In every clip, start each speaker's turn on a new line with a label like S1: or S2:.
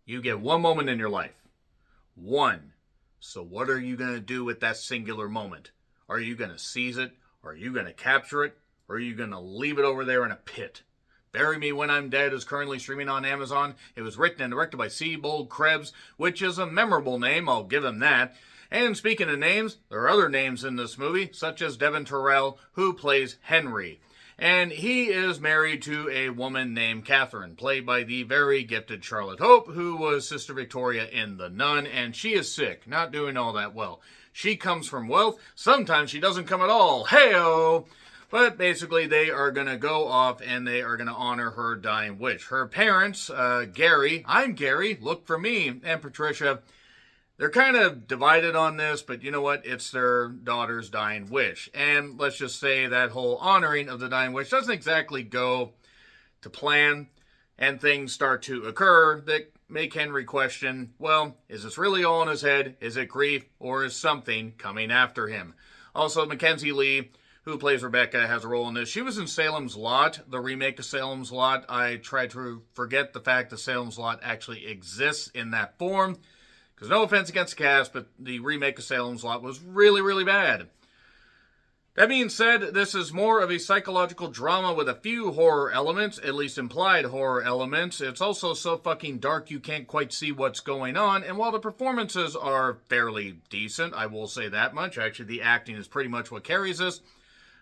S1: You get one moment in your life. One. So what are you going to do with that singular moment? Are you going to seize it? Are you going to capture it? Or are you going to leave it over there in a pit? Bury Me When I'm Dead is currently streaming on Amazon. It was written and directed by Seabold Krebs, which is a memorable name, I'll give him that. And speaking of names, there are other names in this movie, such as Devin Terrell, who plays Henry. And he is married to a woman named Catherine, played by the very gifted Charlotte Hope, who was Sister Victoria in The Nun, and she is sick, not doing all that well. She comes from wealth, sometimes she doesn't come at all, hey-o! But basically they are going to go off and they are going to honor her dying wish. Her parents, Gary, I'm Gary, look for me, and Patricia, they're kind of divided on this, but you know what? It's their daughter's dying wish. And let's just say that whole honoring of the dying wish doesn't exactly go to plan, and things start to occur that make Henry question, well, is this really all in his head? Is it grief, or is something coming after him? Also, Mackenzie Lee, who plays Rebecca, has a role in this. She was in Salem's Lot, the remake of Salem's Lot. I tried to forget the fact that Salem's Lot actually exists in that form. Because no offense against the cast, but the remake of Salem's Lot was really, really bad. That being said, this is more of a psychological drama with a few horror elements, at least implied horror elements. It's also so fucking dark you can't quite see what's going on, and while the performances are fairly decent, I will say that much. Actually, the acting is pretty much what carries this.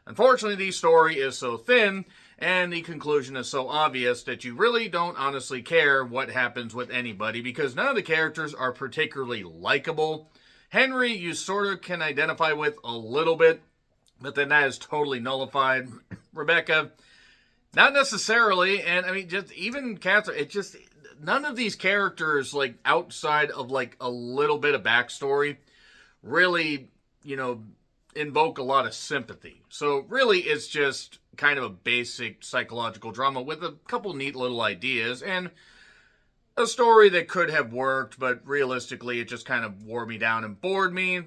S1: Unfortunately, the story is so thin, and the conclusion is so obvious that you really don't honestly care what happens with anybody, because none of the characters are particularly likable. Henry, you sort of can identify with a little bit, but then that is totally nullified. Rebecca, not necessarily, and I mean, just even Catherine, none of these characters, like, outside of, like, a little bit of backstory, really, invoke a lot of sympathy. So really it's just kind of a basic psychological drama with a couple neat little ideas and a story that could have worked, but realistically it just kind of wore me down and bored me.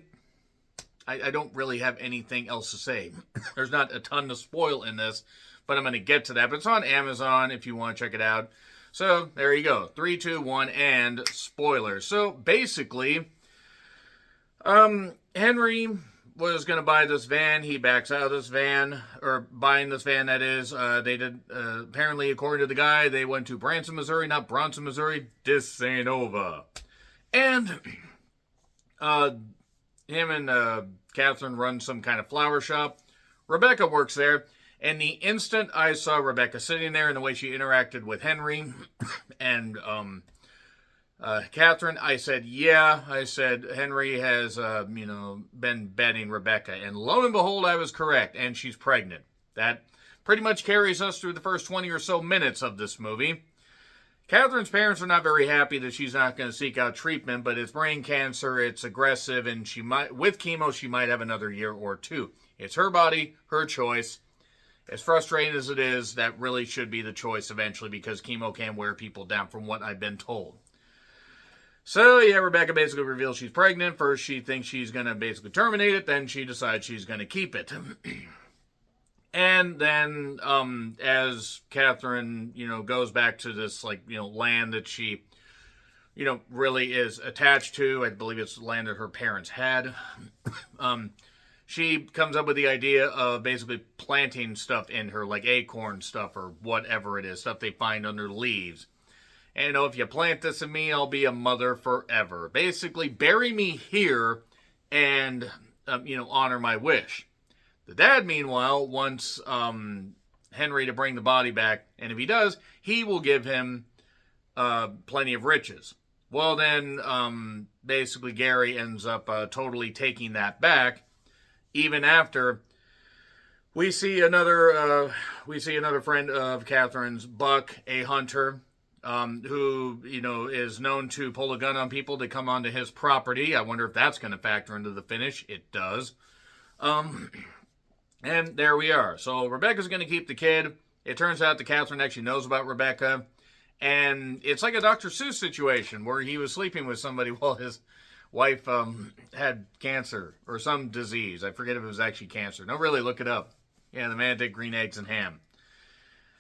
S1: I don't really have anything else to say. There's not a ton to spoil in this, but I'm going to get to that. But it's on Amazon if you want to check it out. So there you go. 3, 2, 1, and spoilers. So basically, Henry was going to buy this van. He backs out of this van, or buying this van, that is. They did, apparently, according to the guy, they went to Branson, Missouri, not Bronson, Missouri. This ain't over. And him and Catherine run some kind of flower shop. Rebecca works there. And the instant I saw Rebecca sitting there and the way she interacted with Henry and Catherine, I said, Henry has, been betting Rebecca. And lo and behold, I was correct. And she's pregnant. That pretty much carries us through the first 20 or so minutes of this movie. Catherine's parents are not very happy that she's not going to seek out treatment, but it's brain cancer, it's aggressive, and with chemo, she might have another year or two. It's her body, her choice. As frustrating as it is, that really should be the choice eventually, because chemo can wear people down from what I've been told. So, yeah, Rebecca basically reveals she's pregnant. First, she thinks she's going to basically terminate it. Then she decides she's going to keep it. And then, as Catherine, goes back to this, land that she, really is attached to, I believe it's land that her parents had, she comes up with the idea of basically planting stuff in her, like acorn stuff or whatever it is, stuff they find under leaves. And, if you plant this in me, I'll be a mother forever. Basically, bury me here and, honor my wish. The dad, meanwhile, wants Henry to bring the body back. And if he does, he will give him plenty of riches. Well, then, basically, Gary ends up totally taking that back. Even after we see another friend of Catherine's, Buck, a hunter, who, is known to pull a gun on people to come onto his property. I wonder if that's going to factor into the finish. It does. And there we are. So Rebecca's going to keep the kid. It turns out that Catherine actually knows about Rebecca. And it's like a Dr. Seuss situation where he was sleeping with somebody while his wife had cancer or some disease. I forget if it was actually cancer. No, really, look it up. Yeah, the man did green eggs and ham.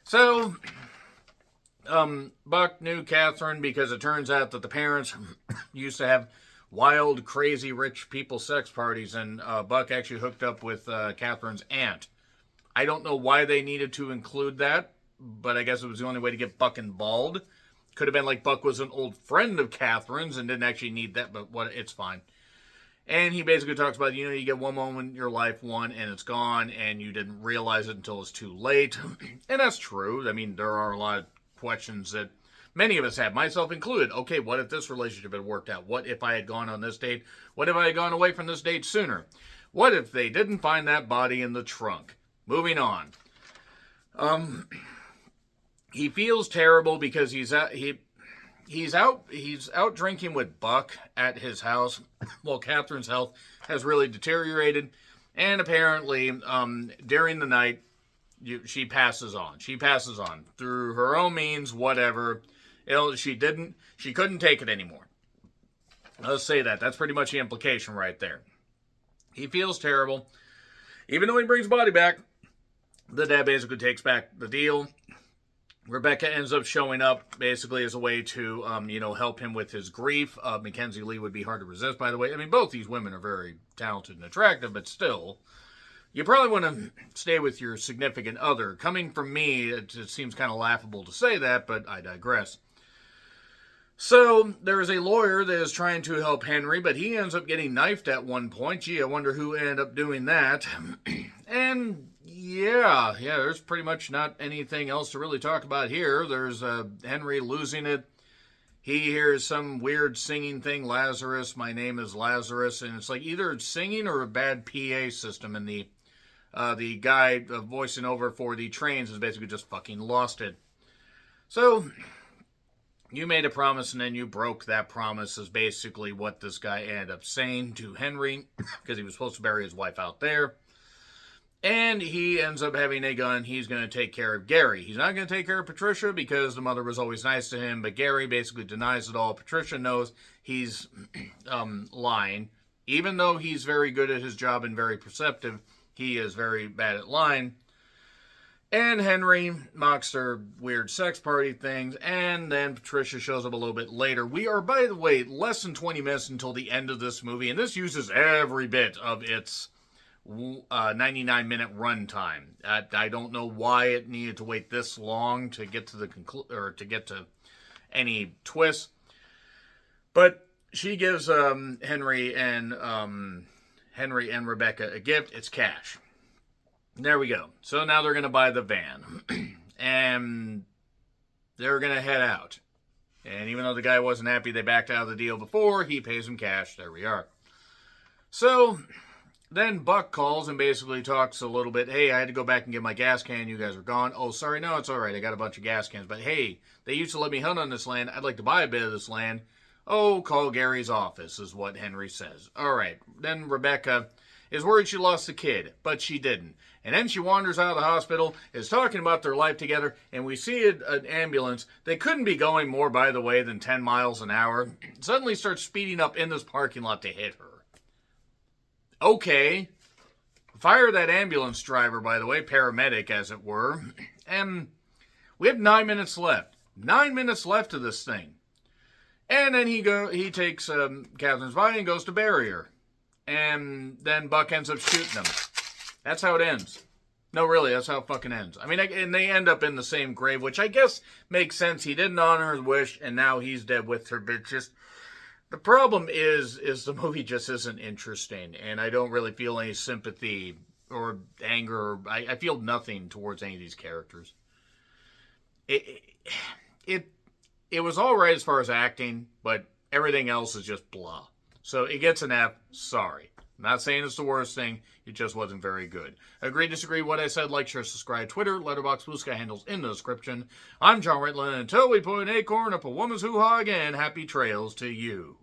S1: So Buck knew Catherine because it turns out that the parents used to have wild, crazy, rich people sex parties, and Buck actually hooked up with Catherine's aunt. I don't know why they needed to include that, but I guess it was the only way to get Buck involved. Could have been like Buck was an old friend of Catherine's and didn't actually need that, but it's fine. And he basically talks about, you get one moment in your life, and it's gone, and you didn't realize it until it's too late. And that's true. I mean, there are a lot of questions that many of us have, myself included. Okay, what if this relationship had worked out? What if I had gone on this date? What if I had gone away from this date sooner? What if they didn't find that body in the trunk? Moving on. He feels terrible because he's out drinking with Buck at his house while Catherine's health has really deteriorated, and apparently during the night she passes on. She passes on through her own means, whatever. She couldn't take it anymore. Let's say that. That's pretty much the implication right there. He feels terrible. Even though he brings the body back, the dad basically takes back the deal. Rebecca ends up showing up basically as a way to, help him with his grief. Mackenzie Lee would be hard to resist, by the way. I mean, both these women are very talented and attractive, but still, you probably want to stay with your significant other. Coming from me, it seems kind of laughable to say that, but I digress. So, there is a lawyer that is trying to help Henry, but he ends up getting knifed at one point. Gee, I wonder who ended up doing that. And yeah, there's pretty much not anything else to really talk about here. There's Henry losing it. He hears some weird singing thing, Lazarus, my name is Lazarus, and it's like either singing or a bad PA system, and the guy voicing over for the trains has basically just fucking lost it. So, you made a promise and then you broke that promise is basically what this guy ended up saying to Henry, because he was supposed to bury his wife out there. And he ends up having a gun. He's going to take care of Gary. He's not going to take care of Patricia because the mother was always nice to him, but Gary basically denies it all. Patricia knows he's lying. Even though he's very good at his job and very perceptive, he is very bad at lying. And Henry mocks their weird sex party things, and then Patricia shows up a little bit later. We are, by the way, less than 20 minutes until the end of this movie, and this uses every bit of its 99-minute runtime. I don't know why it needed to wait this long to get to the to get to any twist, but she gives Henry and Rebecca a gift. It's cash. There we go. So now they're going to buy the van. And they're going to head out. And even though the guy wasn't happy they backed out of the deal before, he pays him cash. There we are. So then Buck calls and basically talks a little bit. Hey, I had to go back and get my gas can. You guys are gone. Oh, sorry. No, it's all right. I got a bunch of gas cans. But hey, they used to let me hunt on this land. I'd like to buy a bit of this land. Oh, call Gary's office is what Henry says. All right. Then Rebecca is worried she lost the kid, but she didn't. And then she wanders out of the hospital, is talking about their life together, and we see an ambulance that couldn't be going more, by the way, than 10 miles an hour. Suddenly starts speeding up in this parking lot to hit her. Okay. Fire that ambulance driver, by the way, paramedic, as it were. And we have 9 minutes left. 9 minutes left of this thing. And then he takes Catherine's body and goes to bury her. And then Buck ends up shooting him. That's how it ends. No, really, that's how it fucking ends. I mean, and they end up in the same grave, which I guess makes sense. He didn't honor his wish, and now he's dead with her. But just, the problem is the movie just isn't interesting, and I don't really feel any sympathy or anger. I feel nothing towards any of these characters. It was all right as far as acting, but everything else is just blah. So it gets an F. Sorry. I'm not saying it's the worst thing. It just wasn't very good. Agree, disagree, what I said, like, share, subscribe, Twitter, Letterboxd, Blue Sky handles in the description. I'm John Ritlin, and until we put an acorn up a woman's hoo-ha again, happy trails to you.